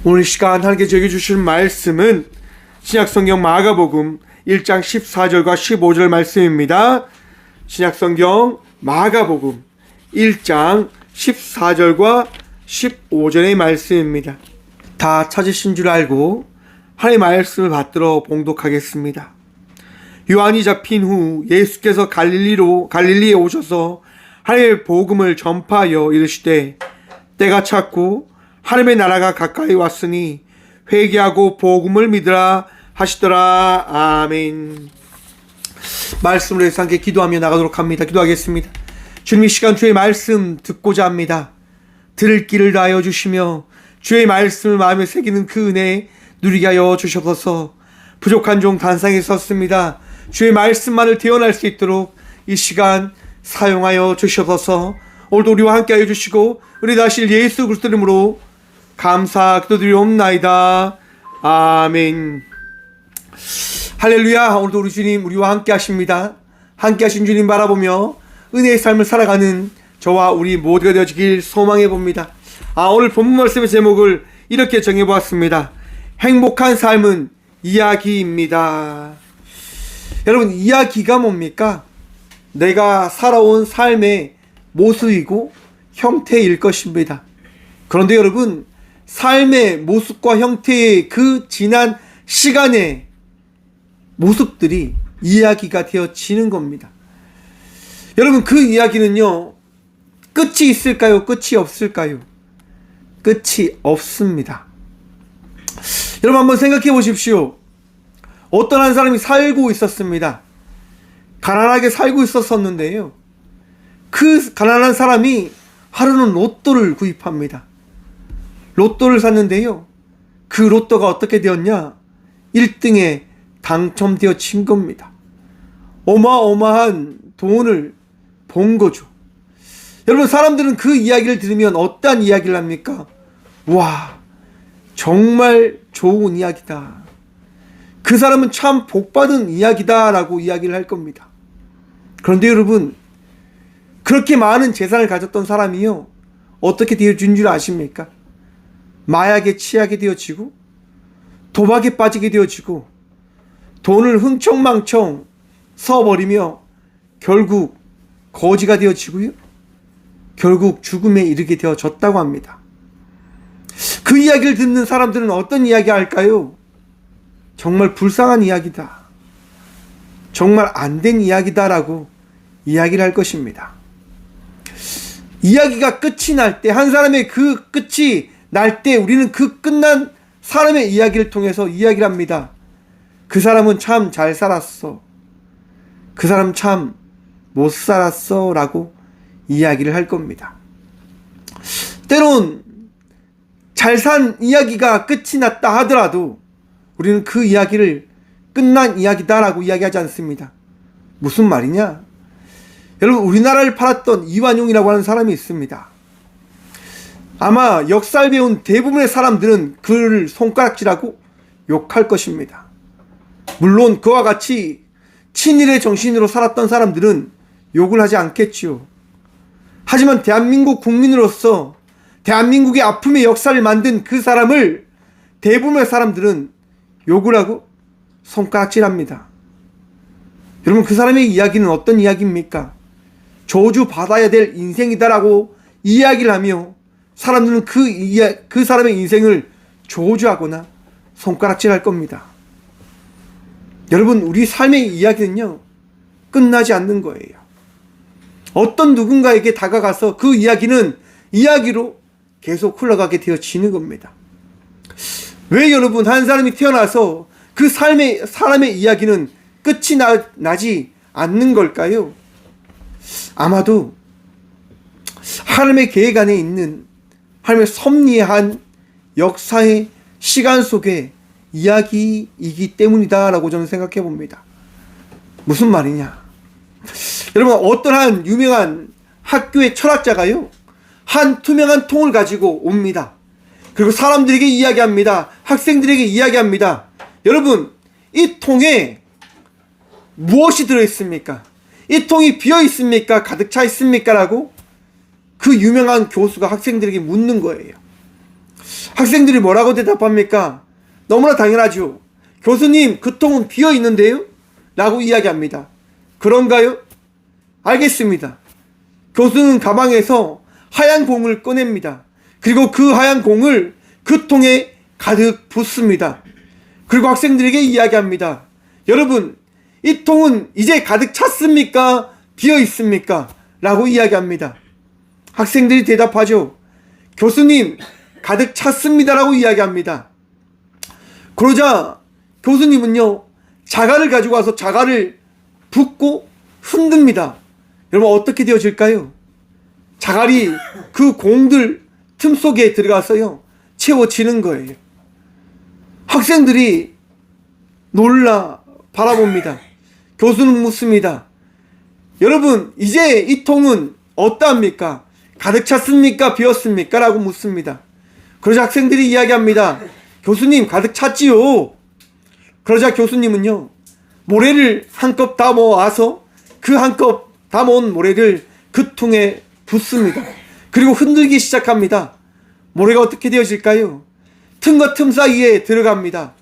오늘 시간 하나님께 저에게 주실 말씀은 신약성경 마가복음 1장 14절과 15절 말씀입니다. 신약성경 마가복음 1장 14절과 15절의 말씀입니다. 다 찾으신 줄 알고 하나님의 말씀을 받들어 봉독하겠습니다. 요한이 잡힌 후 예수께서 갈릴리에 오셔서 하나님의 복음을 전파하여 이르시되 때가 찼고 하나님의 나라가 가까이 왔으니 회개하고 복음을 믿으라 하시더라. 아멘. 말씀으로 해서 함께 기도하며 나가도록 합니다. 기도하겠습니다. 주님, 이 시간 주의 말씀 듣고자 합니다. 들을 길을 다하여 주시며 주의 말씀을 마음에 새기는 그 은혜 누리게 하여 주셔서 부족한 종 단상에 섰습니다. 주의 말씀만을 대언할 수 있도록 이 시간 사용하여 주셔서 오늘도 우리와 함께 하여 주시고 우리 다시 예수 그리스도 이름으로 감사 기도드리옵나이다. 아멘. 할렐루야. 오늘도 우리 주님 우리와 함께 하십니다. 함께 하신 주님 바라보며 은혜의 삶을 살아가는 저와 우리 모두가 되어지길 소망해 봅니다. 오늘 본문 말씀의 제목을 이렇게 정해보았습니다. 행복한 삶은 이야기입니다. 여러분, 이야기가 뭡니까? 내가 살아온 삶의 모습이고 형태일 것입니다. 그런데 여러분, 삶의 모습과 형태의 그 지난 시간의 모습들이 이야기가 되어지는 겁니다. 여러분, 그 이야기는요, 끝이 있을까요? 끝이 없을까요? 끝이 없습니다. 여러분, 한번 생각해 보십시오. 어떤 한 사람이 살고 있었습니다. 가난하게 살고 있었는데요, 그 가난한 사람이 하루는 로또를 구입합니다. 로또를 샀는데요, 그 로또가 어떻게 되었냐? 1등에 당첨되어진 겁니다. 어마어마한 돈을 본 거죠. 여러분, 사람들은 그 이야기를 들으면 어떠한 이야기를 합니까? 와, 정말 좋은 이야기다. 그 사람은 참 복받은 이야기다 라고 이야기를 할 겁니다. 그런데 여러분, 그렇게 많은 재산을 가졌던 사람이요, 어떻게 되어진 줄 아십니까? 마약에 취하게 되어지고 도박에 빠지게 되어지고 돈을 흥청망청 써버리며 결국 거지가 되어지고요, 결국 죽음에 이르게 되어졌다고 합니다. 그 이야기를 듣는 사람들은 어떤 이야기 할까요? 정말 불쌍한 이야기다, 정말 안 된 이야기다 라고 이야기를 할 것입니다. 이야기가 끝이 날 때, 한 사람의 그 끝이 날 때 우리는 그 끝난 사람의 이야기를 통해서 이야기를 합니다. 그 사람은 참 잘 살았어, 그 사람 참 못 살았어 라고 이야기를 할 겁니다. 때론 잘 산 이야기가 끝이 났다 하더라도 우리는 그 이야기를 끝난 이야기다 라고 이야기하지 않습니다. 무슨 말이냐? 여러분, 우리나라를 팔았던 이완용이라고 하는 사람이 있습니다. 아마 역사를 배운 대부분의 사람들은 그를 손가락질하고 욕할 것입니다. 물론 그와 같이 친일의 정신으로 살았던 사람들은 욕을 하지 않겠지요. 하지만 대한민국 국민으로서 대한민국의 아픔의 역사를 만든 그 사람을 대부분의 사람들은 욕을 하고 손가락질합니다. 여러분, 그 사람의 이야기는 어떤 이야기입니까? 저주받아야 될 인생이다라고 이야기를 하며 사람들은 그 사람의 인생을 저주하거나 손가락질할 겁니다. 여러분, 우리 삶의 이야기는요, 끝나지 않는 거예요. 어떤 누군가에게 다가가서 그 이야기는 이야기로 계속 흘러가게 되어지는 겁니다. 왜 여러분, 한 사람이 태어나서 그 사람의 이야기는 끝이 나지 않는 걸까요? 아마도 하나님의 계획 안에 있는 하나님의 섭리한 역사의 시간 속의 이야기이기 때문이다 라고 저는 생각해 봅니다. 무슨 말이냐? 여러분, 어떠한 유명한 학교의 철학자가요, 한 투명한 통을 가지고 옵니다. 그리고 사람들에게 이야기합니다. 학생들에게 이야기합니다. 여러분, 이 통에 무엇이 들어있습니까? 이 통이 비어있습니까? 가득 차 있습니까? 라고 그 유명한 교수가 학생들에게 묻는 거예요. 학생들이 뭐라고 대답합니까? 너무나 당연하죠. 교수님, 그 통은 비어 있는데요? 라고 이야기합니다. 그런가요? 알겠습니다. 교수는 가방에서 하얀 공을 꺼냅니다. 그리고 그 하얀 공을 그 통에 가득 붓습니다. 그리고 학생들에게 이야기합니다. 여러분, 이 통은 이제 가득 찼습니까? 비어 있습니까? 라고 이야기합니다. 학생들이 대답하죠. 교수님, 가득 찼습니다. 라고 이야기합니다. 그러자 교수님은요, 자갈을 가지고 와서 자갈을 붓고 흔듭니다. 여러분, 어떻게 되어질까요? 자갈이 그 공들 틈 속에 들어가서요, 채워지는 거예요. 학생들이 놀라 바라봅니다. 교수는 묻습니다. 여러분, 이제 이 통은 어떠합니까? 가득 찼습니까? 비었습니까? 라고 묻습니다. 그러자 학생들이 이야기합니다. 교수님, 가득 찼지요. 그러자 교수님은요, 모래를 한 컵 담아와서 그 한 컵 담아온 모래를 그 통에 붓습니다. 그리고 흔들기 시작합니다. 모래가 어떻게 되어질까요? 틈과 틈 사이에 들어갑니다.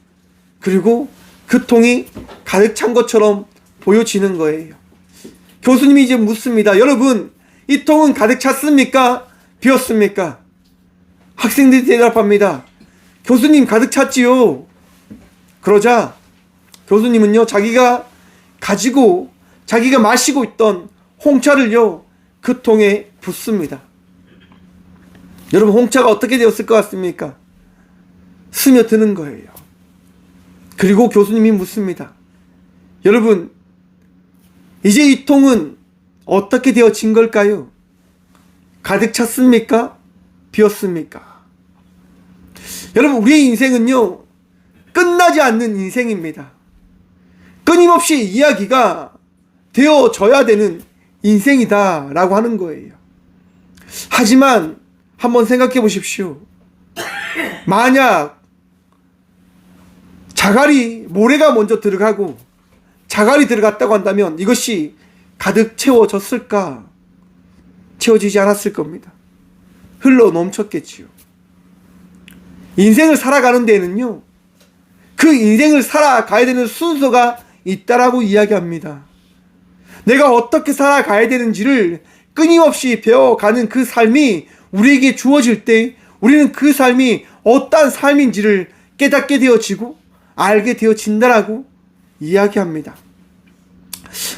그리고 그 통이 가득 찬 것처럼 보여지는 거예요. 교수님이 이제 묻습니다. 여러분, 이 통은 가득 찼습니까? 비었습니까? 학생들이 대답합니다. 교수님, 가득 찼지요. 그러자 교수님은요, 자기가 마시고 있던 홍차를요, 그 통에 붓습니다. 여러분, 홍차가 어떻게 되었을 것 같습니까? 스며드는 거예요. 그리고 교수님이 묻습니다. 여러분, 이제 이 통은 어떻게 되어진 걸까요? 가득 찼습니까? 비었습니까? 여러분, 우리의 인생은요, 끝나지 않는 인생입니다. 끊임없이 이야기가 되어져야 되는 인생이다 라고 하는 거예요. 하지만 한번 생각해 보십시오. 만약 자갈이, 모래가 먼저 들어가고 자갈이 들어갔다고 한다면 이것이 가득 채워졌을까? 채워지지 않았을 겁니다. 흘러 넘쳤겠지요. 인생을 살아가는 데에는요, 그 인생을 살아가야 되는 순서가 있다라고 이야기합니다. 내가 어떻게 살아가야 되는지를 끊임없이 배워가는 그 삶이 우리에게 주어질 때 우리는 그 삶이 어떠한 삶인지를 깨닫게 되어지고 알게 되어진다라고 이야기합니다.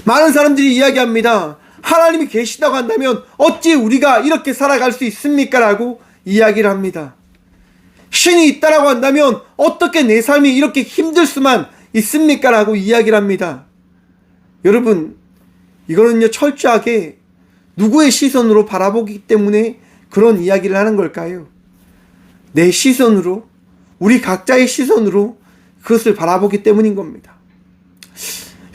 많은 사람들이 이야기합니다. 하나님이 계시다고 한다면 어찌 우리가 이렇게 살아갈 수 있습니까? 라고 이야기를 합니다. 신이 있다라고 한다면 어떻게 내 삶이 이렇게 힘들 수만 있습니까? 라고 이야기를 합니다. 여러분, 이거는요, 철저하게 누구의 시선으로 바라보기 때문에 그런 이야기를 하는 걸까요? 내 시선으로, 우리 각자의 시선으로 그것을 바라보기 때문인 겁니다.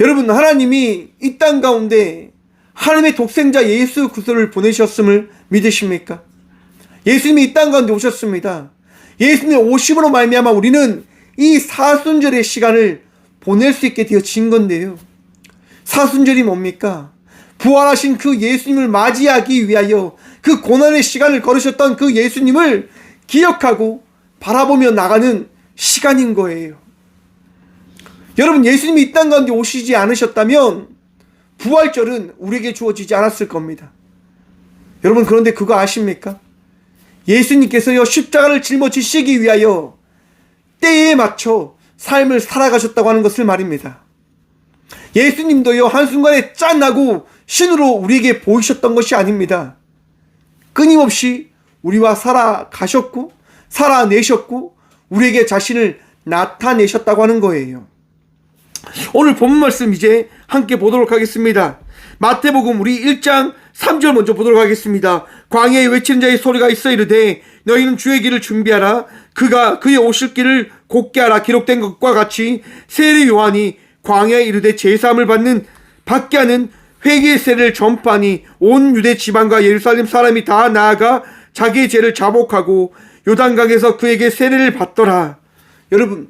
여러분, 하나님이 이 땅 가운데 하나님의 독생자 예수 그리스도를 보내셨음을 믿으십니까? 예수님이 이 땅 가운데 오셨습니다. 예수님의 오심으로 말미암아 우리는 이 사순절의 시간을 보낼 수 있게 되어진 건데요. 사순절이 뭡니까? 부활하신 그 예수님을 맞이하기 위하여 그 고난의 시간을 걸으셨던 그 예수님을 기억하고 바라보며 나가는 시간인 거예요. 여러분, 예수님이 이 땅 가운데 오시지 않으셨다면 부활절은 우리에게 주어지지 않았을 겁니다. 여러분, 그런데 그거 아십니까? 예수님께서요, 십자가를 짊어지시기 위하여 때에 맞춰 삶을 살아가셨다고 하는 것을 말입니다. 예수님도요, 한순간에 짠하고 신으로 우리에게 보이셨던 것이 아닙니다. 끊임없이 우리와 살아가셨고 살아내셨고 우리에게 자신을 나타내셨다고 하는 거예요. 오늘 본문 말씀 이제 함께 보도록 하겠습니다. 마태복음 우리 1장 3절 먼저 보도록 하겠습니다. 광야에 외치는 자의 소리가 있어 이르되 너희는 주의 길을 준비하라. 그가 그의 오실 길을 곧게 하라. 기록된 것과 같이 세례 요한이 광야에 이르되 제사함을 받게 하는 회개의 세례를 전파하니 온 유대 지방과 예루살렘 사람이 다 나아가 자기의 죄를 자복하고 요단강에서 그에게 세례를 받더라. 여러분,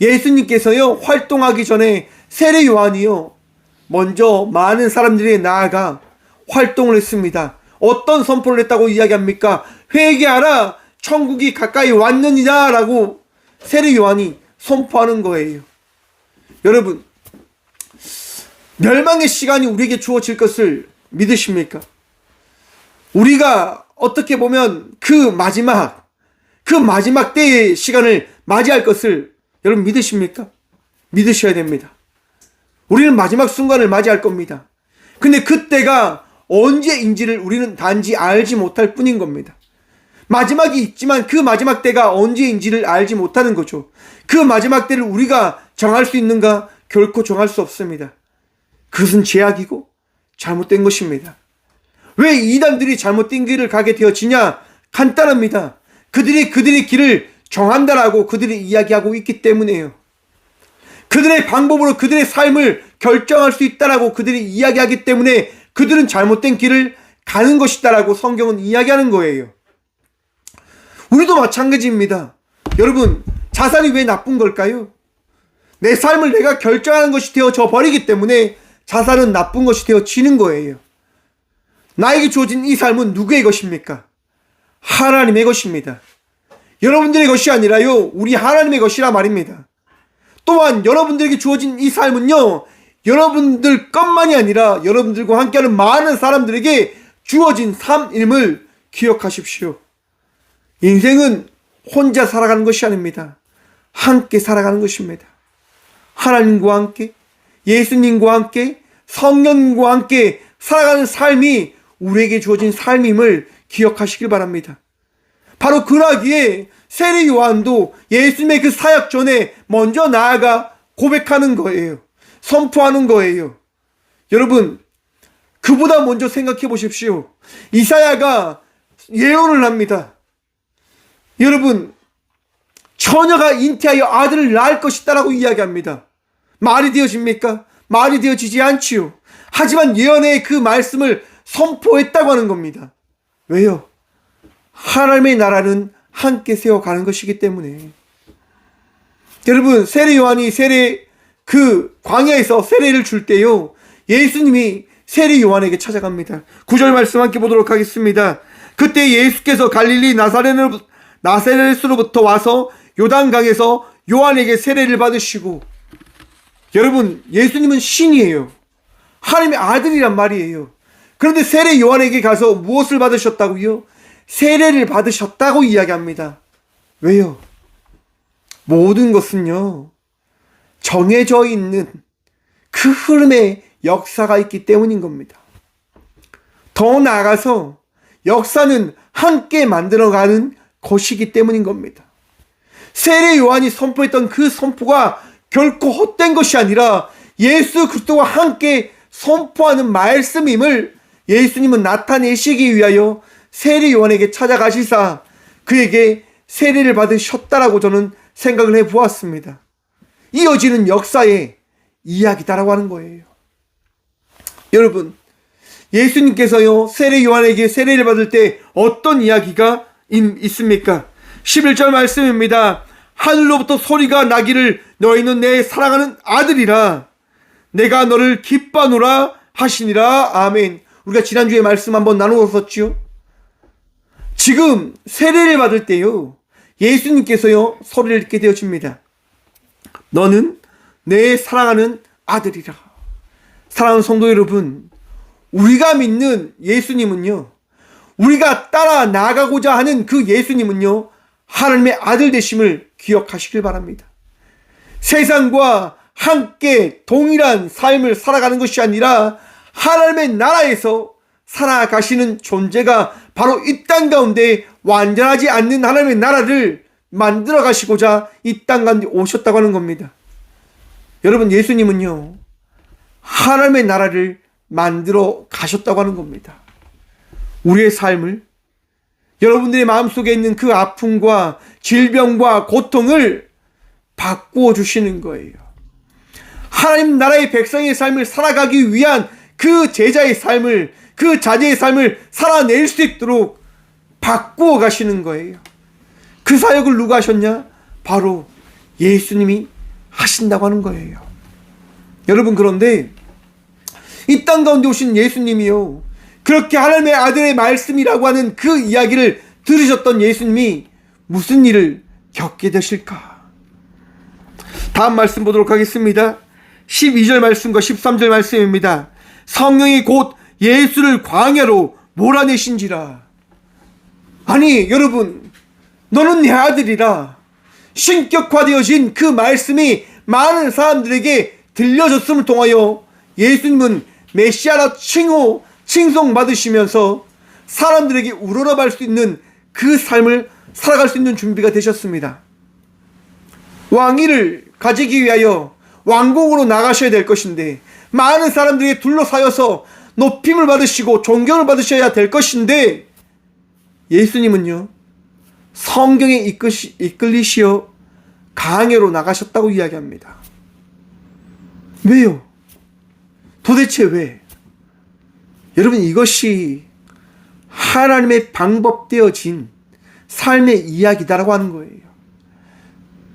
예수님께서요, 활동하기 전에 세례 요한이요, 먼저 많은 사람들이 나아가 활동을 했습니다. 어떤 선포를 했다고 이야기합니까? 회개하라, 천국이 가까이 왔느니라라고 세례 요한이 선포하는 거예요. 여러분, 멸망의 시간이 우리에게 주어질 것을 믿으십니까? 우리가 어떻게 보면 그 마지막 때의 시간을 맞이할 것을 여러분 믿으십니까? 믿으셔야 됩니다. 우리는 마지막 순간을 맞이할 겁니다. 근데 그때가 언제인지를 우리는 단지 알지 못할 뿐인 겁니다. 마지막이 있지만 그 마지막 때가 언제인지를 알지 못하는 거죠. 그 마지막 때를 우리가 정할 수 있는가? 결코 정할 수 없습니다. 그것은 제약이고 잘못된 것입니다. 왜 이단들이 잘못된 길을 가게 되어지냐? 간단합니다. 그들이 길을 정한다라고 그들이 이야기하고 있기 때문이에요. 그들의 방법으로 그들의 삶을 결정할 수 있다라고 그들이 이야기하기 때문에 그들은 잘못된 길을 가는 것이다라고 성경은 이야기하는 거예요. 우리도 마찬가지입니다. 여러분, 자살이 왜 나쁜 걸까요? 내 삶을 내가 결정하는 것이 되어져 버리기 때문에 자살은 나쁜 것이 되어지는 거예요. 나에게 주어진 이 삶은 누구의 것입니까? 하나님의 것입니다. 여러분들의 것이 아니라요, 우리 하나님의 것이라 말입니다. 또한 여러분들에게 주어진 이 삶은요, 여러분들 것만이 아니라 여러분들과 함께하는 많은 사람들에게 주어진 삶임을 기억하십시오. 인생은 혼자 살아가는 것이 아닙니다. 함께 살아가는 것입니다. 하나님과 함께, 예수님과 함께, 성령과 함께 살아가는 삶이 우리에게 주어진 삶임을 기억하시길 바랍니다. 바로 그러기에 세례 요한도 예수님의 그 사역 전에 먼저 나아가 고백하는 거예요. 선포하는 거예요. 여러분, 그보다 먼저 생각해 보십시오. 이사야가 예언을 합니다. 여러분, 처녀가 잉태하여 아들을 낳을 것이다라고 이야기합니다. 말이 되어집니까? 말이 되어지지 않지요. 하지만 예언의 그 말씀을 선포했다고 하는 겁니다. 왜요? 하나님의 나라는 함께 세워가는 것이기 때문에. 여러분, 세례 요한이 광야에서 세례를 줄 때요, 예수님이 세례 요한에게 찾아갑니다. 9절 말씀 함께 보도록 하겠습니다. 그때 예수께서 갈릴리 나사렛으로부터 와서 요단강에서 요한에게 세례를 받으시고, 여러분, 예수님은 신이에요. 하나님의 아들이란 말이에요. 그런데 세례 요한에게 가서 무엇을 받으셨다고요? 세례를 받으셨다고 이야기합니다. 왜요? 모든 것은요, 정해져 있는 그 흐름의 역사가 있기 때문인 겁니다. 더 나아가서 역사는 함께 만들어가는 것이기 때문인 겁니다. 세례 요한이 선포했던 그 선포가 결코 헛된 것이 아니라 예수 그리스도와 함께 선포하는 말씀임을 예수님은 나타내시기 위하여 세례 요한에게 찾아가시사 그에게 세례를 받으셨다라고 저는 생각을 해보았습니다. 이어지는 역사의 이야기다라고 하는 거예요. 여러분, 예수님께서요, 세례 요한에게 세례를 받을 때 어떤 이야기가 있습니까? 11절 말씀입니다. 하늘로부터 소리가 나기를 너희는 내 사랑하는 아들이라 내가 너를 기뻐하노라 하시니라. 아멘. 우리가 지난주에 말씀 한번 나누었었죠. 지금 세례를 받을 때요, 예수님께서요, 소리를 듣게 되어집니다. 너는 내 사랑하는 아들이라. 사랑하는 성도 여러분, 우리가 믿는 예수님은요, 우리가 따라 나가고자 하는 그 예수님은요, 하나님의 아들 되심을 기억하시길 바랍니다. 세상과 함께 동일한 삶을 살아가는 것이 아니라 하나님의 나라에서 살아가시는 존재가 바로 이 땅 가운데 완전하지 않는 하나님의 나라를 만들어 가시고자 이 땅 가운데 오셨다고 하는 겁니다. 여러분, 예수님은요, 하나님의 나라를 만들어 가셨다고 하는 겁니다. 우리의 삶을, 여러분들의 마음속에 있는 그 아픔과 질병과 고통을 바꾸어 주시는 거예요. 하나님 나라의 백성의 삶을 살아가기 위한 그 제자의 삶을, 그 자제의 삶을 살아낼 수 있도록 바꾸어 가시는 거예요. 그 사역을 누가 하셨냐? 바로 예수님이 하신다고 하는 거예요. 여러분, 그런데 이 땅 가운데 오신 예수님이요, 그렇게 하나님의 아들의 말씀이라고 하는 그 이야기를 들으셨던 예수님이 무슨 일을 겪게 되실까? 다음 말씀 보도록 하겠습니다. 12절 말씀과 13절 말씀입니다. 성령이 곧 예수를 광야로 몰아내신지라. 아니 여러분, 너는 내 아들이라 신격화되어진 그 말씀이 많은 사람들에게 들려졌음을 통하여 예수님은 메시아라 칭송 받으시면서 사람들에게 우러러갈 수 있는 그 삶을 살아갈 수 있는 준비가 되셨습니다. 왕위를 가지기 위하여 왕궁으로 나가셔야 될 것인데, 많은 사람들에게 둘러싸여서 높임을 받으시고 존경을 받으셔야 될 것인데, 예수님은요 성경에 이끌리시어 광야로 나가셨다고 이야기합니다. 왜요? 도대체 왜? 여러분, 이것이 하나님의 방법되어진 삶의 이야기다라고 하는 거예요.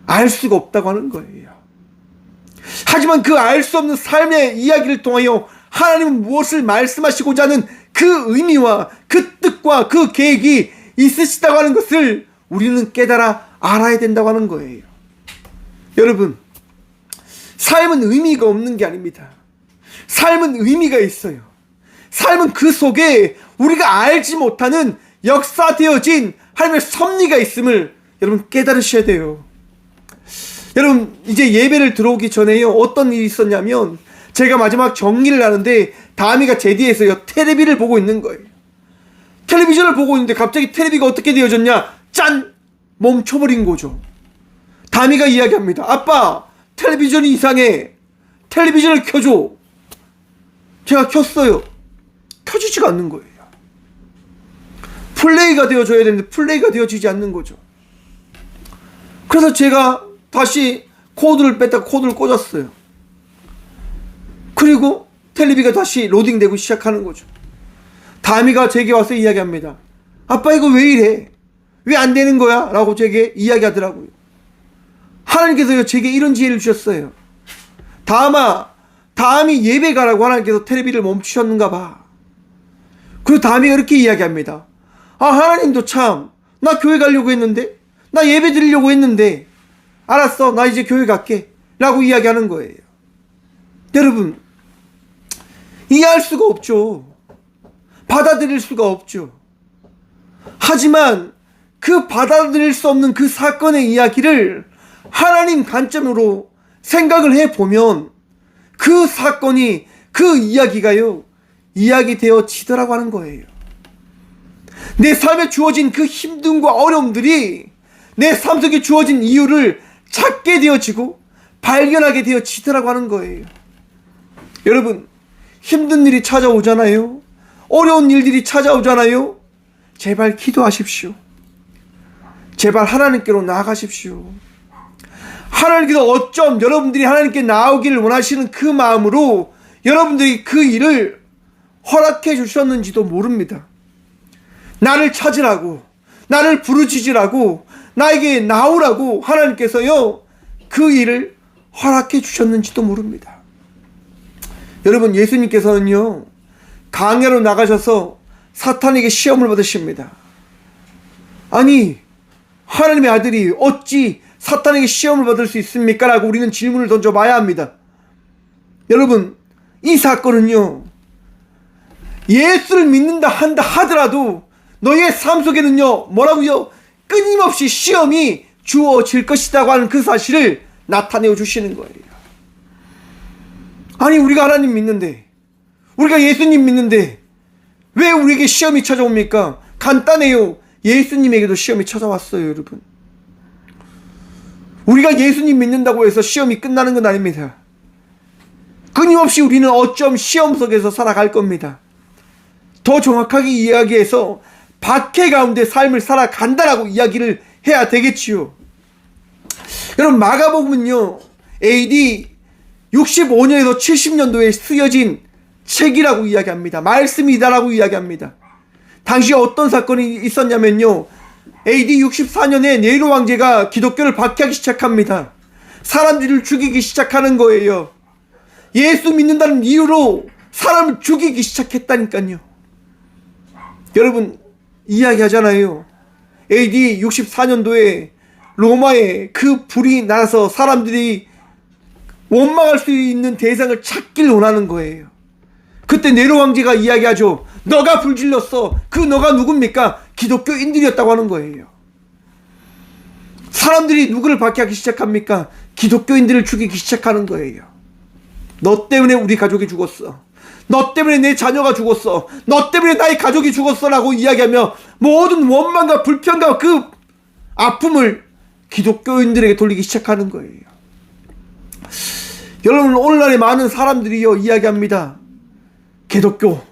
알 수가 없다고 하는 거예요. 하지만 그 알 수 없는 삶의 이야기를 통하여 하나님은 무엇을 말씀하시고자 하는 그 의미와 그 뜻과 그 계획이 있으시다고 하는 것을 우리는 깨달아 알아야 된다고 하는 거예요. 여러분, 삶은 의미가 없는 게 아닙니다. 삶은 의미가 있어요. 삶은 그 속에 우리가 알지 못하는 역사되어진 하나님의 섭리가 있음을 여러분 깨달으셔야 돼요. 여러분, 이제 예배를 들어오기 전에요, 어떤 일이 있었냐면, 제가 마지막 정리를 하는데 다미가 제 뒤에서요 텔레비를 보고 있는 거예요. 텔레비전을 보고 있는데 갑자기 텔레비가 어떻게 되어졌냐? 짠! 멈춰버린 거죠. 다미가 이야기합니다. 아빠, 텔레비전이 이상해. 텔레비전을 켜줘. 제가 켰어요. 켜지지가 않는 거예요. 플레이가 되어줘야 되는데 플레이가 되어지지 않는 거죠. 그래서 제가 다시 코드를 뺐다가 코드를 꽂았어요. 그리고 텔레비가 다시 로딩되고 시작하는 거죠. 다미가 제게 와서 이야기합니다. 아빠, 이거 왜 이래? 왜 안 되는 거야? 라고 제게 이야기하더라고요. 하나님께서 제게 이런 지혜를 주셨어요. 다음이 예배 가라고 하나님께서 텔레비를 멈추셨는가 봐. 그리고 다음이 이렇게 이야기합니다. 아, 하나님도 참, 나 교회 가려고 했는데, 나 예배 드리려고 했는데, 알았어, 나 이제 교회 갈게 라고 이야기하는 거예요. 여러분, 이해할 수가 없죠. 받아들일 수가 없죠. 하지만 그 받아들일 수 없는 그 사건의 이야기를 하나님 관점으로 생각을 해보면 그 사건이, 그 이야기가요 이야기 되어지더라고 하는 거예요. 내 삶에 주어진 그 힘듦과 어려움들이 내 삶 속에 주어진 이유를 찾게 되어지고 발견하게 되어지더라고 하는 거예요. 여러분, 힘든 일이 찾아오잖아요. 어려운 일들이 찾아오잖아요. 제발 기도하십시오. 제발 하나님께로 나아가십시오. 하나님께서 어쩜 여러분들이 하나님께 나오기를 원하시는 그 마음으로 여러분들이 그 일을 허락해 주셨는지도 모릅니다. 나를 찾으라고, 나를 부르짖으라고, 나에게 나오라고 하나님께서요 그 일을 허락해 주셨는지도 모릅니다. 여러분, 예수님께서는요 광야로 나가셔서 사탄에게 시험을 받으십니다. 아니, 하나님의 아들이 어찌 사탄에게 시험을 받을 수 있습니까? 라고 우리는 질문을 던져봐야 합니다. 여러분, 이 사건은요 예수를 믿는다 한다 하더라도 너희의 삶 속에는요 뭐라고요? 끊임없이 시험이 주어질 것이라고 하는 그 사실을 나타내어 주시는 거예요. 아니, 우리가 하나님 믿는데, 우리가 예수님 믿는데 왜 우리에게 시험이 찾아옵니까? 간단해요. 예수님에게도 시험이 찾아왔어요. 여러분, 우리가 예수님 믿는다고 해서 시험이 끝나는 건 아닙니다. 끊임없이 우리는 어쩜 시험 속에서 살아갈 겁니다. 더 정확하게 이야기해서 박해 가운데 삶을 살아간다라고 이야기를 해야 되겠지요. 여러분, 마가복음은요 AD 65년에서 70년도에 쓰여진 책이라고 이야기합니다. 말씀이다라고 이야기합니다. 당시에 어떤 사건이 있었냐면요, AD 64년에 네로 황제가 기독교를 박해하기 시작합니다. 사람들을 죽이기 시작하는 거예요. 예수 믿는다는 이유로 사람을 죽이기 시작했다니까요. 여러분, 이야기하잖아요. AD 64년도에 로마에 그 불이 나서 사람들이 원망할 수 있는 대상을 찾길 원하는 거예요. 그때 네로 황제가 이야기하죠. 너가 불질렀어. 그 너가 누굽니까? 기독교인들이었다고 하는 거예요. 사람들이 누구를 박해하기 시작합니까? 기독교인들을 죽이기 시작하는 거예요. 너 때문에 우리 가족이 죽었어. 너 때문에 내 자녀가 죽었어. 너 때문에 나의 가족이 죽었어 라고 이야기하며 모든 원망과 불평과 그 아픔을 기독교인들에게 돌리기 시작하는 거예요. 여러분, 오늘날에 많은 사람들이요 이야기합니다. 기독교라고.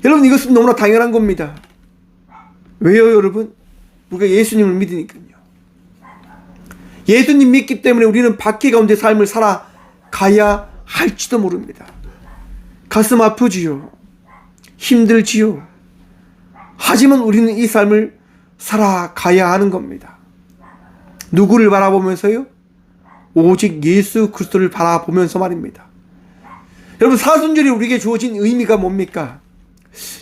여러분, 이것은 너무나 당연한 겁니다. 왜요, 여러분? 우리가 예수님을 믿으니까요. 예수님 믿기 때문에 우리는 박해 가운데 삶을 살아가야 할지도 모릅니다. 가슴 아프지요. 힘들지요. 하지만 우리는 이 삶을 살아가야 하는 겁니다. 누구를 바라보면서요? 오직 예수 그리스도를 바라보면서 말입니다. 여러분, 사순절이 우리에게 주어진 의미가 뭡니까?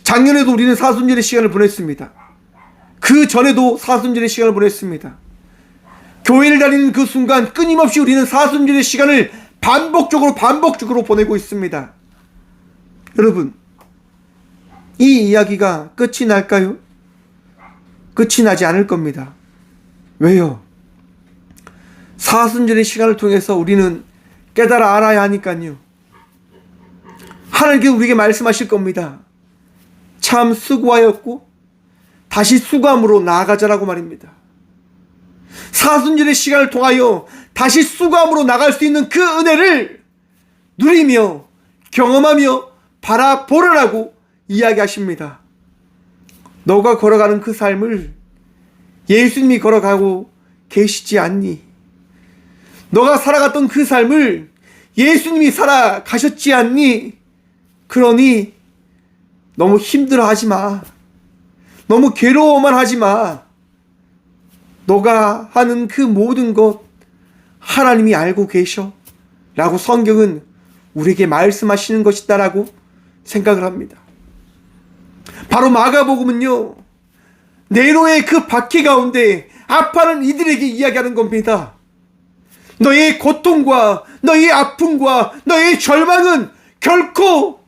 작년에도 우리는 사순절의 시간을 보냈습니다. 그 전에도 사순절의 시간을 보냈습니다. 교회를 다니는 그 순간 끊임없이 우리는 사순절의 시간을 반복적으로 보내고 있습니다. 여러분, 이 이야기가 끝이 날까요? 끝이 나지 않을 겁니다. 왜요? 사순절의 시간을 통해서 우리는 깨달아 알아야 하니까요. 하나님께서 우리에게 말씀하실 겁니다. 참 수고하였고 다시 수고함으로 나아가자라고 말입니다. 사순절의 시간을 통하여 다시 수고함으로 나갈 수 있는 그 은혜를 누리며 경험하며 바라보라라고 이야기하십니다. 너가 걸어가는 그 삶을 예수님이 걸어가고 계시지 않니? 너가 살아갔던 그 삶을 예수님이 살아가셨지 않니? 그러니 너무 힘들어하지 마. 너무 괴로워만 하지 마. 너가 하는 그 모든 것 하나님이 알고 계셔 라고 성경은 우리에게 말씀하시는 것이다라고 생각을 합니다. 바로 마가복음은요, 네로의 그 박해 가운데 아파하는 이들에게 이야기하는 겁니다. 너의 고통과 너의 아픔과 너의 절망은 결코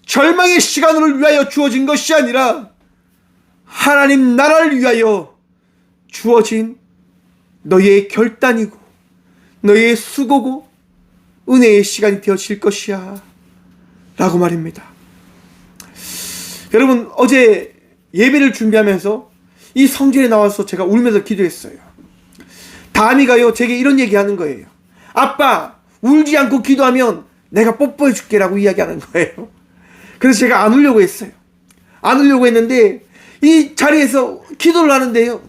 절망의 시간을 위하여 주어진 것이 아니라 하나님 나라를 위하여 주어진 너의 결단이고 너의 수고고 은혜의 시간이 되어질 것이야 라고 말입니다. 여러분, 어제 예배를 준비하면서 이 성전에 나와서 제가 울면서 기도했어요. 다미가요 제게 이런 얘기하는 거예요. 아빠, 울지 않고 기도하면 내가 뽀뽀해 줄게 라고 이야기하는 거예요. 그래서 제가 안 울려고 했어요. 안 울려고 했는데 이 자리에서 기도를 하는데요,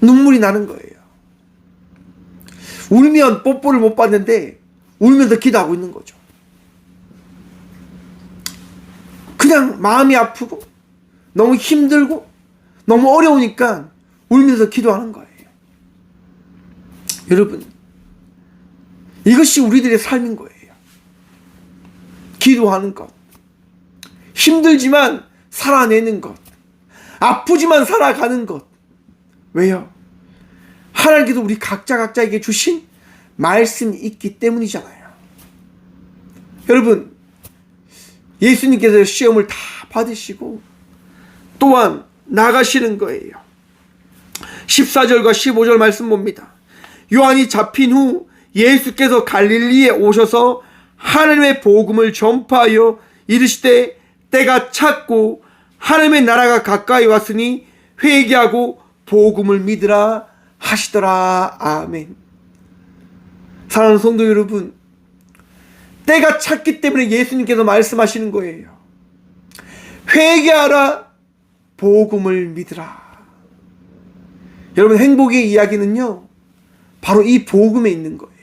눈물이 나는 거예요. 울면 뽀뽀를 못 받는데 울면서 기도하고 있는 거죠. 그냥 마음이 아프고 너무 힘들고 너무 어려우니까 울면서 기도하는 거예요. 여러분, 이것이 우리들의 삶인 거예요. 기도하는 것, 힘들지만 살아내는 것, 아프지만 살아가는 것. 왜요? 하나님께서 우리 각자에게 주신 말씀이 있기 때문이잖아요. 여러분, 예수님께서 시험을 다 받으시고 또한 나가시는 거예요. 14절과 15절 말씀 봅니다. 요한이 잡힌 후 예수께서 갈릴리에 오셔서 하나님의 복음을 전파하여 이르시되 때가 찼고 하나님의 나라가 가까이 왔으니 회개하고 복음을 믿으라 하시더라. 아멘. 사랑하는 성도 여러분, 때가 찼기 때문에 예수님께서 말씀하시는 거예요. 회개하라, 복음을 믿으라. 여러분, 행복의 이야기는요 바로 이 복음에 있는 거예요.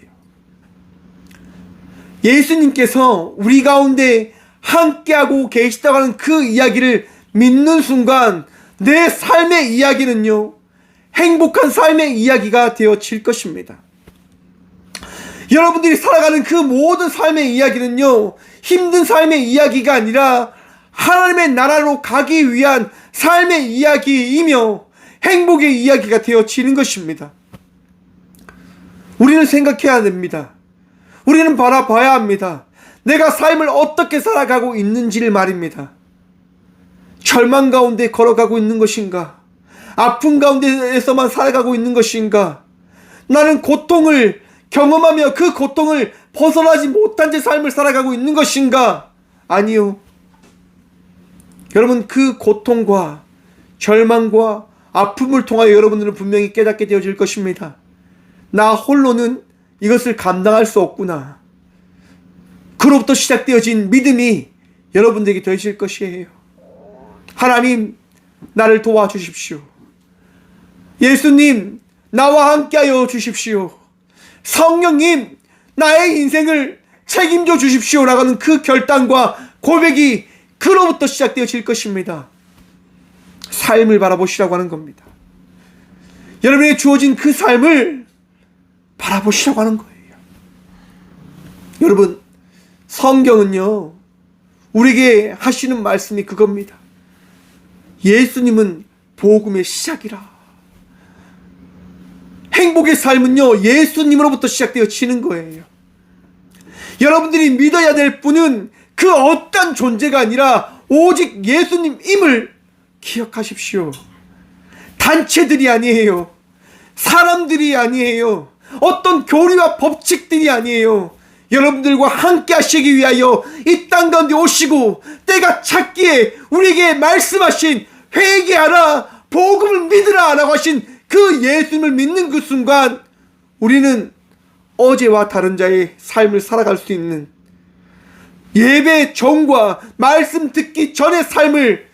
예수님께서 우리 가운데 함께하고 계시다고 하는 그 이야기를 믿는 순간 내 삶의 이야기는요 행복한 삶의 이야기가 되어질 것입니다. 여러분들이 살아가는 그 모든 삶의 이야기는요 힘든 삶의 이야기가 아니라 하나님의 나라로 가기 위한 삶의 이야기이며 행복의 이야기가 되어지는 것입니다. 우리는 생각해야 됩니다. 우리는 바라봐야 합니다. 내가 삶을 어떻게 살아가고 있는지를 말입니다. 절망 가운데 걸어가고 있는 것인가? 아픔 가운데에서만 살아가고 있는 것인가? 나는 고통을 경험하며 그 고통을 벗어나지 못한 채 삶을 살아가고 있는 것인가? 아니요. 여러분, 그 고통과 절망과 아픔을 통하여 여러분들은 분명히 깨닫게 되어질 것입니다. 나 홀로는 이것을 감당할 수 없구나. 그로부터 시작되어진 믿음이 여러분들에게 되실 것이에요. 하나님, 나를 도와주십시오. 예수님, 나와 함께하여 주십시오. 성령님, 나의 인생을 책임져 주십시오. 라는 그 결단과 고백이 그로부터 시작되어질 것입니다. 삶을 바라보시라고 하는 겁니다. 여러분에게 주어진 그 삶을 바라보시라고 하는 거예요. 여러분, 성경은요, 우리에게 하시는 말씀이 그겁니다. 예수님은 복음의 시작이라. 행복의 삶은요, 예수님으로부터 시작되어지는 거예요. 여러분들이 믿어야 될 분은 그 어떤 존재가 아니라 오직 예수님임을 기억하십시오. 단체들이 아니에요. 사람들이 아니에요. 어떤 교리와 법칙들이 아니에요. 여러분들과 함께 하시기 위하여 이 땅 가운데 오시고 때가 찼기에 우리에게 말씀하신 회개하라, 복음을 믿으라 라고 하신 그 예수님을 믿는 그 순간 우리는 어제와 다른 자의 삶을 살아갈 수 있는 예배 전과 말씀 듣기 전의 삶을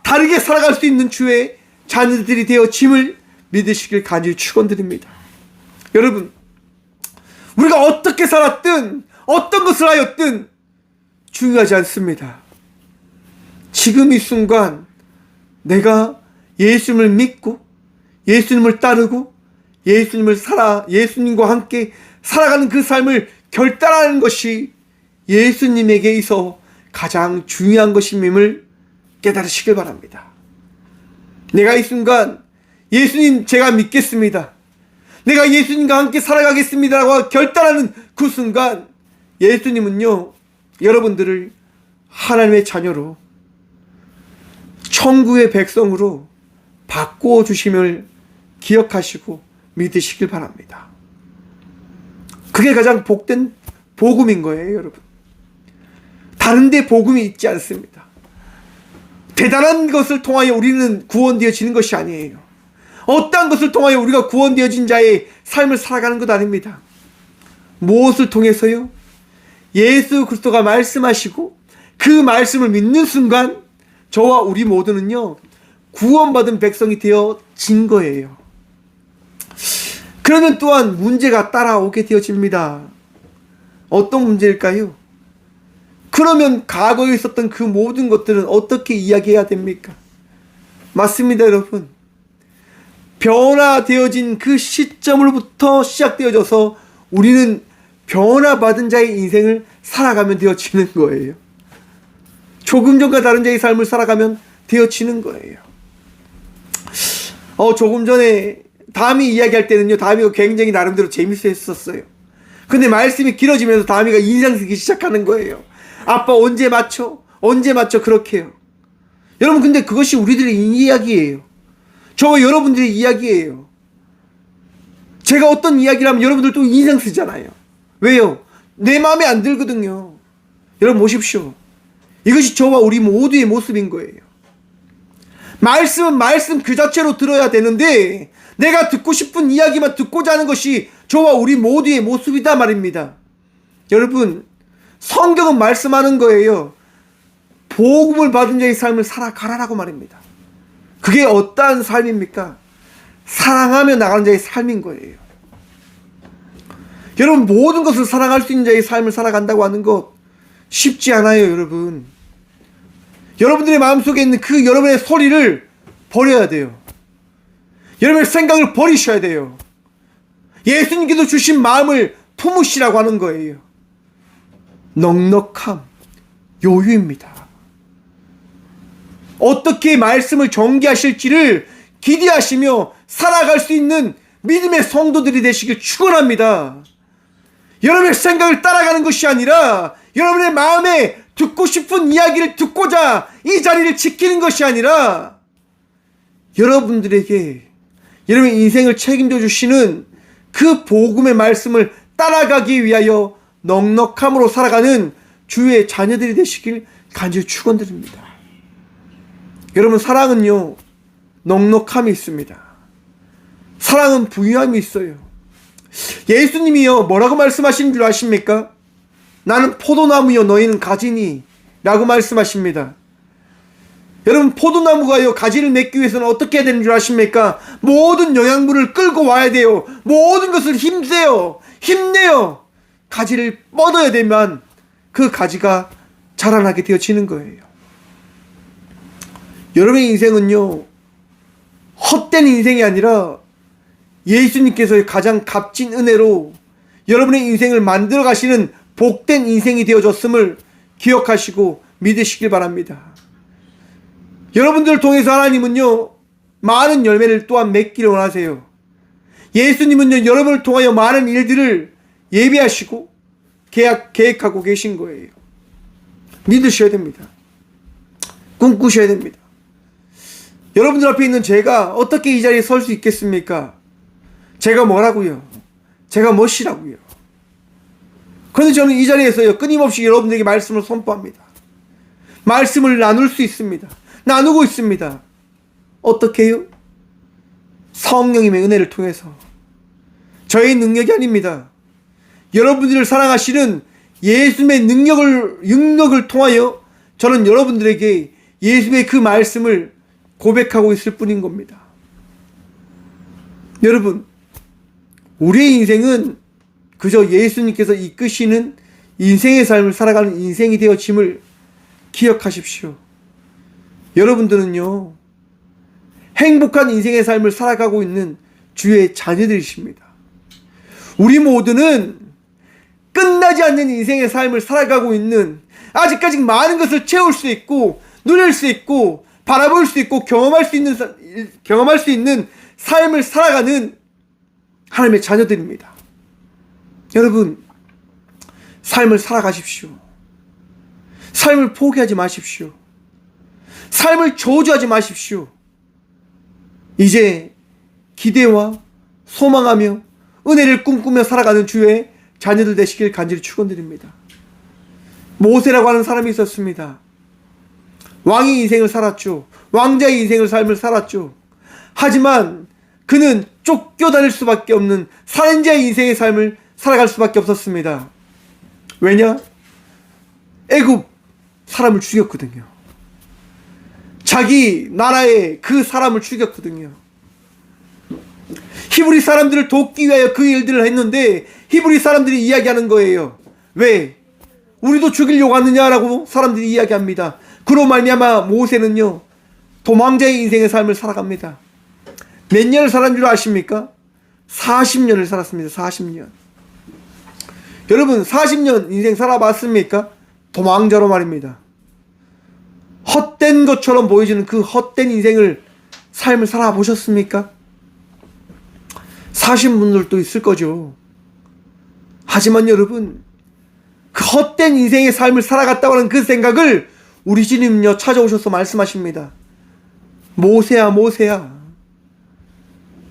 다르게 살아갈 수 있는 주의 자녀들이 되어짐을 믿으시길 간절히 축원드립니다. 여러분, 우리가 어떻게 살았든 어떤 것을 하였든 중요하지 않습니다. 지금 이 순간 내가 예수님을 믿고 예수님을 따르고 예수님과 함께 살아가는 그 삶을 결단하는 것이 예수님에게 있어 가장 중요한 것임을 깨달으시길 바랍니다. 내가 이 순간 예수님 제가 믿겠습니다. 내가 예수님과 함께 살아가겠습니다라고 결단하는 그 순간 예수님은요, 여러분들을 하나님의 자녀로 천국의 백성으로 바꾸어 주심을 기억하시고 믿으시길 바랍니다. 그게 가장 복된 복음인 거예요, 여러분. 다른 데 복음이 있지 않습니다. 대단한 것을 통하여 우리는 구원되어지는 것이 아니에요. 어떠한 것을 통하여 우리가 구원되어진 자의 삶을 살아가는 것 아닙니다. 무엇을 통해서요? 예수 그리스도가 말씀하시고 그 말씀을 믿는 순간 저와 우리 모두는요, 구원받은 백성이 되어진 거예요. 그러면 또한 문제가 따라오게 되어집니다. 어떤 문제일까요? 그러면 과거에 있었던 그 모든 것들은 어떻게 이야기해야 됩니까? 맞습니다, 여러분. 변화되어진 그 시점으로부터 시작되어져서 우리는 변화받은 자의 인생을 살아가면 되어지는 거예요. 조금 전과 다른 자의 삶을 살아가면 되어지는 거예요. 조금 전에 다음이 이야기할 때는요, 다음이가 굉장히 나름대로 재밌어 했었어요. 근데 말씀이 길어지면서 다음이가 인상 쓰기 시작하는 거예요. 아빠 언제 맞춰? 언제 맞춰? 그렇게요. 여러분, 근데 그것이 우리들의 이야기예요. 저와 여러분들의 이야기예요. 제가 어떤 이야기를 하면 여러분들도 인상 쓰잖아요. 왜요? 내 마음에 안 들거든요. 여러분 보십시오. 이것이 저와 우리 모두의 모습인 거예요. 말씀은 말씀 그 자체로 들어야 되는데 내가 듣고 싶은 이야기만 듣고자 하는 것이 저와 우리 모두의 모습이다 말입니다. 여러분, 성경은 말씀하는 거예요. 복음을 받은 자의 삶을 살아가라라고 말입니다. 그게 어떠한 삶입니까? 사랑하며 나가는 자의 삶인 거예요. 여러분, 모든 것을 사랑할 수 있는 자의 삶을 살아간다고 하는 것 쉽지 않아요, 여러분. 여러분들의 마음속에 있는 그 여러분의 소리를 버려야 돼요. 여러분의 생각을 버리셔야 돼요. 예수님께서 주신 마음을 품으시라고 하는 거예요. 넉넉함, 여유입니다. 어떻게 말씀을 전개하실지를 기대하시며 살아갈 수 있는 믿음의 성도들이 되시길 축원합니다. 여러분의 생각을 따라가는 것이 아니라 여러분의 마음에 듣고 싶은 이야기를 듣고자 이 자리를 지키는 것이 아니라 여러분들에게 여러분의 인생을 책임져 주시는 그 복음의 말씀을 따라가기 위하여 넉넉함으로 살아가는 주의 자녀들이 되시길 간절히 축원드립니다. 여러분, 사랑은요, 넉넉함이 있습니다. 사랑은 부유함이 있어요. 예수님이요, 뭐라고 말씀하신 줄 아십니까? 나는 포도나무요, 너희는 가지니 라고 말씀하십니다. 여러분, 포도나무가요, 가지를 맺기 위해서는 어떻게 해야 되는 줄 아십니까? 모든 영양분을 끌고 와야 돼요. 모든 것을 힘내요. 가지를 뻗어야 되면 그 가지가 자라나게 되어지는 거예요. 여러분의 인생은요, 헛된 인생이 아니라 예수님께서의 가장 값진 은혜로 여러분의 인생을 만들어 가시는 복된 인생이 되어졌음을 기억하시고 믿으시길 바랍니다. 여러분들을 통해서 하나님은요, 많은 열매를 또한 맺기를 원하세요. 예수님은요, 여러분을 통하여 많은 일들을 예비하시고 계획하고 계신 거예요. 믿으셔야 됩니다. 꿈꾸셔야 됩니다. 여러분들 앞에 있는 제가 어떻게 이 자리에 설 수 있겠습니까? 제가 뭐라고요? 제가 무엇이라고요? 그런데 저는 이 자리에서요, 끊임없이 여러분들에게 말씀을 선포합니다. 말씀을 나눌 수 있습니다. 나누고 있습니다. 어떻게 해요? 성령님의 은혜를 통해서. 저의 능력이 아닙니다. 여러분들을 사랑하시는 예수님의 능력을 통하여 저는 여러분들에게 예수님의 그 말씀을 고백하고 있을 뿐인 겁니다. 여러분, 우리의 인생은 그저 예수님께서 이끄시는 인생의 삶을 살아가는 인생이 되어짐을 기억하십시오. 여러분들은요, 행복한 인생의 삶을 살아가고 있는 주의 자녀들이십니다. 우리 모두는 끝나지 않는 인생의 삶을 살아가고 있는, 아직까지 많은 것을 채울 수 있고 누릴 수 있고 바라볼 수 있고 경험할 수 있는 삶을 살아가는 하나님의 자녀들입니다. 여러분, 삶을 살아가십시오. 삶을 포기하지 마십시오. 삶을 저주하지 마십시오. 이제 기대와 소망하며 은혜를 꿈꾸며 살아가는 주의 자녀들 되시길 간절히 축원드립니다. 모세라고 하는 사람이 있었습니다. 왕의 인생을 살았죠. 왕자의 삶을 살았죠. 하지만 그는 쫓겨다닐 수밖에 없는 살인자의 인생의 삶을 살아갈 수밖에 없었습니다. 왜냐? 애굽 사람을 죽였거든요. 자기 나라의 그 사람을 죽였거든요. 히브리 사람들을 돕기 위하여 그 일들을 했는데 히브리 사람들이 이야기하는 거예요. 왜? 우리도 죽이려고 하느냐라고 사람들이 이야기합니다. 그로 말미암아 모세는요, 도망자의 인생의 삶을 살아갑니다. 몇 년을 살았는 줄 아십니까? 40년을 살았습니다. 40년. 여러분, 40년 인생 살아봤습니까? 도망자로 말입니다. 헛된 것처럼 보여지는 그 헛된 삶을 살아보셨습니까? 사신 분들도 있을 거죠. 하지만 여러분, 그 헛된 인생의 삶을 살아갔다고 하는 그 생각을 우리 주님은요, 찾아오셔서 말씀하십니다. 모세야, 모세야.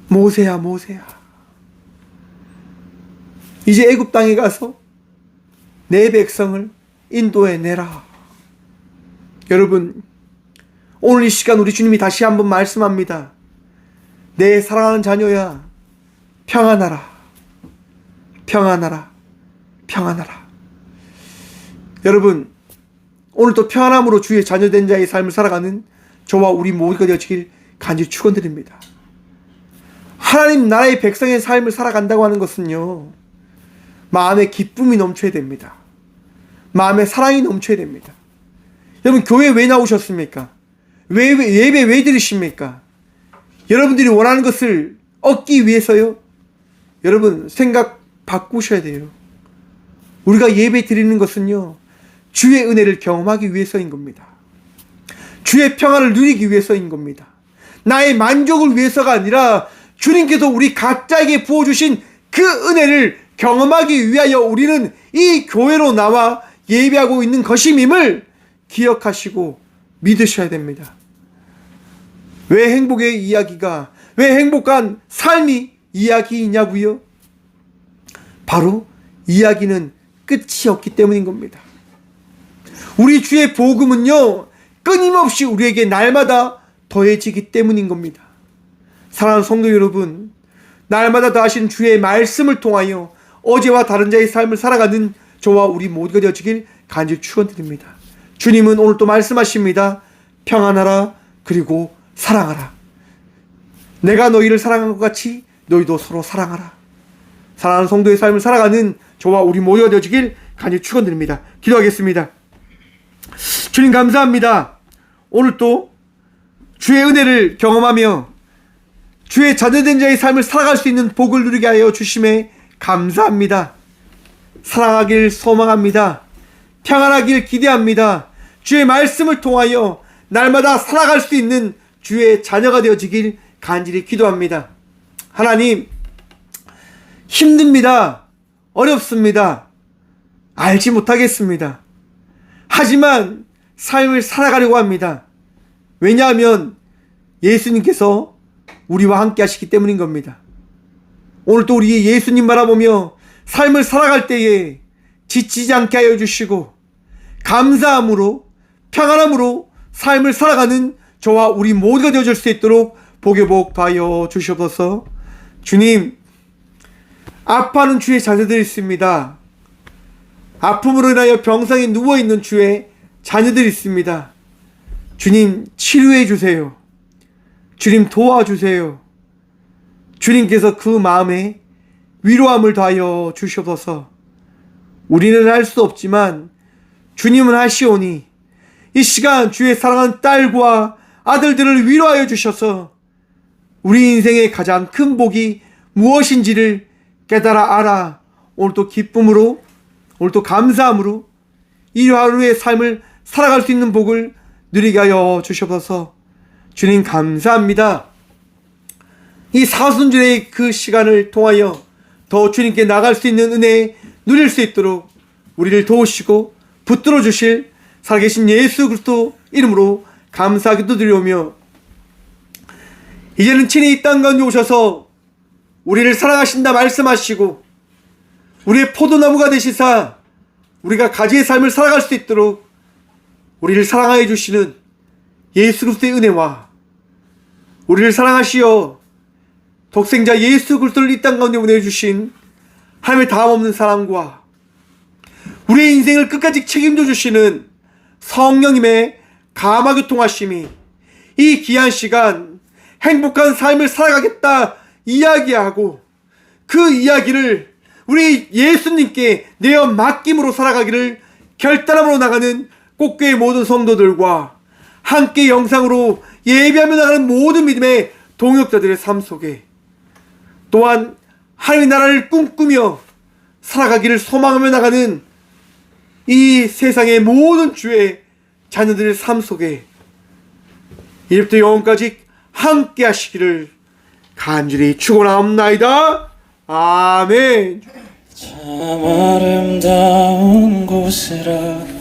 모세야, 모세야. 이제 애굽 땅에 가서 내 백성을 인도해 내라. 여러분, 오늘 이 시간 우리 주님이 다시 한번 말씀합니다. 내 사랑하는 자녀야, 평안하라. 평안하라. 평안하라. 여러분, 오늘도 평안함으로 주의 자녀된 자의 삶을 살아가는 저와 우리 모두가 되어지길 간절히 축원드립니다. 하나님 나라의 백성의 삶을 살아간다고 하는 것은요, 마음에 기쁨이 넘쳐야 됩니다. 마음에 사랑이 넘쳐야 됩니다. 여러분, 교회 왜 나오셨습니까? 예배 왜 드리십니까? 여러분들이 원하는 것을 얻기 위해서요? 여러분, 생각 바꾸셔야 돼요. 우리가 예배 드리는 것은요, 주의 은혜를 경험하기 위해서인 겁니다. 주의 평안을 누리기 위해서인 겁니다. 나의 만족을 위해서가 아니라 주님께서 우리 각자에게 부어주신 그 은혜를 경험하기 위하여 우리는 이 교회로 나와 예배하고 있는 것임임을 기억하시고 믿으셔야 됩니다. 왜 행복의 이야기가, 왜 행복한 삶이 이야기이냐고요? 바로 이야기는 끝이 없기 때문인 겁니다. 우리 주의 복음은요, 끊임없이 우리에게 날마다 더해지기 때문인 겁니다. 사랑하는 성도 여러분, 날마다 더하신 주의 말씀을 통하여 어제와 다른 자의 삶을 살아가는 저와 우리 모두가 되어지길 간절히 축원드립니다. 주님은 오늘 또 말씀하십니다. 평안하라, 그리고 사랑하라. 내가 너희를 사랑한 것 같이 너희도 서로 사랑하라. 사랑하는 성도의 삶을 살아가는 저와 우리 모두가 되어지길 간절히 축원드립니다. 기도하겠습니다. 주님 감사합니다. 오늘 또 주의 은혜를 경험하며 주의 자녀된 자의 삶을 살아갈 수 있는 복을 누리게 하여 주심에 감사합니다. 사랑하길 소망합니다. 평안하길 기대합니다. 주의 말씀을 통하여 날마다 살아갈 수 있는 주의 자녀가 되어지길 간절히 기도합니다. 하나님, 힘듭니다. 어렵습니다. 알지 못하겠습니다. 하지만 삶을 살아가려고 합니다. 왜냐하면 예수님께서 우리와 함께 하시기 때문인 겁니다. 오늘 또 우리 예수님 바라보며 삶을 살아갈 때에 지치지 않게 하여 주시고 감사함으로 평안함으로 삶을 살아가는 저와 우리 모두가 되어줄 수 있도록 복의 복 더하여 주시옵소서. 주님, 아파하는 주의 자녀들이 있습니다. 아픔으로 인하여 병상에 누워있는 주의 자녀들이 있습니다. 주님, 치료해 주세요. 주님, 도와주세요. 주님께서 그 마음에 위로함을 더하여 주시옵소서. 우리는 할 수 없지만 주님은 하시오니 이 시간 주의 사랑하는 딸과 아들들을 위로하여 주셔서 우리 인생의 가장 큰 복이 무엇인지를 깨달아 알아 오늘 또 기쁨으로, 오늘 또 감사함으로 이 하루의 삶을 살아갈 수 있는 복을 누리게 하여 주시옵소서. 주님 감사합니다. 이 사순절의 그 시간을 통하여 더 주님께 나갈 수 있는 은혜 누릴 수 있도록 우리를 도우시고 붙들어 주실 살아계신 예수 그리스도 이름으로 감사하기도 드리오며, 이제는 친히 이 땅 가운데 오셔서 우리를 사랑하신다 말씀하시고 우리의 포도나무가 되시사 우리가 가지의 삶을 살아갈 수 있도록 우리를 사랑하여 주시는 예수 그리스도의 은혜와 우리를 사랑하시어 독생자 예수 그리스도를 이 땅 가운데 보내주신 하나님의 다함없는 사랑과 우리의 인생을 끝까지 책임져 주시는 성령님의 감화교통하심이 이 귀한 시간 행복한 삶을 살아가겠다 이야기하고 그 이야기를 우리 예수님께 내어 맡김으로 살아가기를 결단함으로 나가는 꽃교회 모든 성도들과 함께 영상으로 예배하며 나가는 모든 믿음의 동역자들의 삶 속에 또한 하나님의 나라를 꿈꾸며 살아가기를 소망하며 나가는 이 세상의 모든 주의 자녀들의 삶 속에 이제부터 영원까지 함께 하시기를 간절히 축원하옵나이다. 아멘. 참 아름다운 곳이라